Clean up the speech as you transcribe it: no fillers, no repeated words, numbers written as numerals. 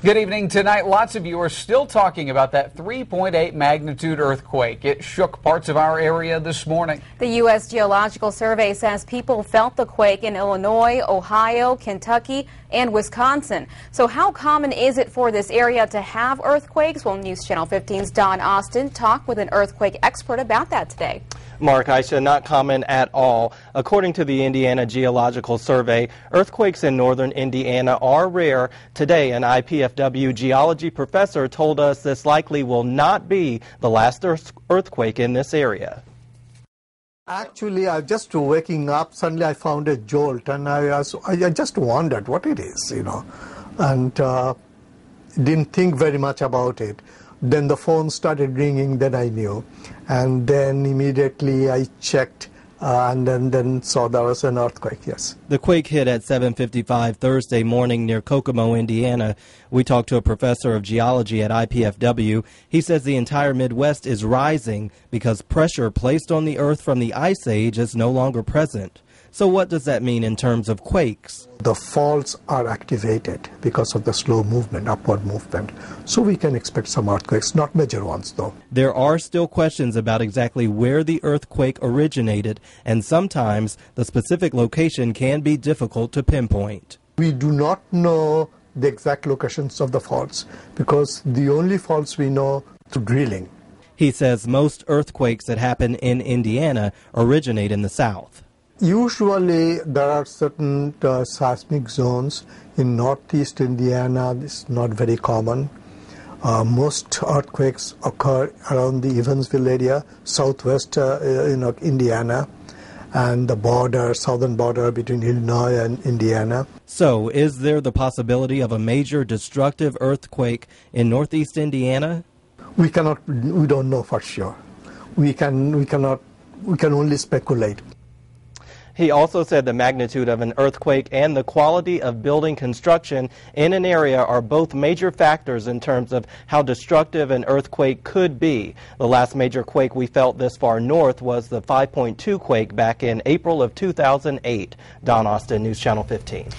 Good evening. Tonight, lots of you are still talking about that 3.8 magnitude earthquake. It shook parts of our area this morning. The U.S. Geological Survey says people felt the quake in Illinois, Ohio, Kentucky, and Wisconsin. So how common is it for this area to have earthquakes? Well, News Channel 15's Don Austin talked with an earthquake expert about that today. Mark, I should not comment at all. According to the Indiana Geological Survey, earthquakes in northern Indiana are rare. Today, an IPFW geology professor told us this likely will not be the last earthquake in this area. Actually, I just waking up, suddenly I found a jolt, and I just wondered what it is, and didn't think very much about it. Then the phone started ringing, then I knew. And then immediately I checked and then saw there was an earthquake, yes. The quake hit at 7:55 Thursday morning near Kokomo, Indiana. We talked to a professor of geology at IPFW. He says the entire Midwest is rising because pressure placed on the earth from the Ice Age is no longer present. So what does that mean in terms of quakes? The faults are activated because of the slow movement, upward movement. So we can expect some earthquakes, not major ones though. There are still questions about exactly where the earthquake originated, and sometimes the specific location can be difficult to pinpoint. We do not know the exact locations of the faults because the only faults we know through drilling. He says most earthquakes that happen in Indiana originate in the south. Usually there are certain seismic zones in northeast Indiana. This is not very common. Most earthquakes occur around the Evansville area, southwest Indiana, and the border, southern border between Illinois and Indiana. So is there the possibility of a major destructive earthquake in northeast Indiana? We don't know for sure. We can only speculate. He also said the magnitude of an earthquake and the quality of building construction in an area are both major factors in terms of how destructive an earthquake could be. The last major quake we felt this far north was the 5.2 quake back in April of 2008. Don Austin, News Channel 15.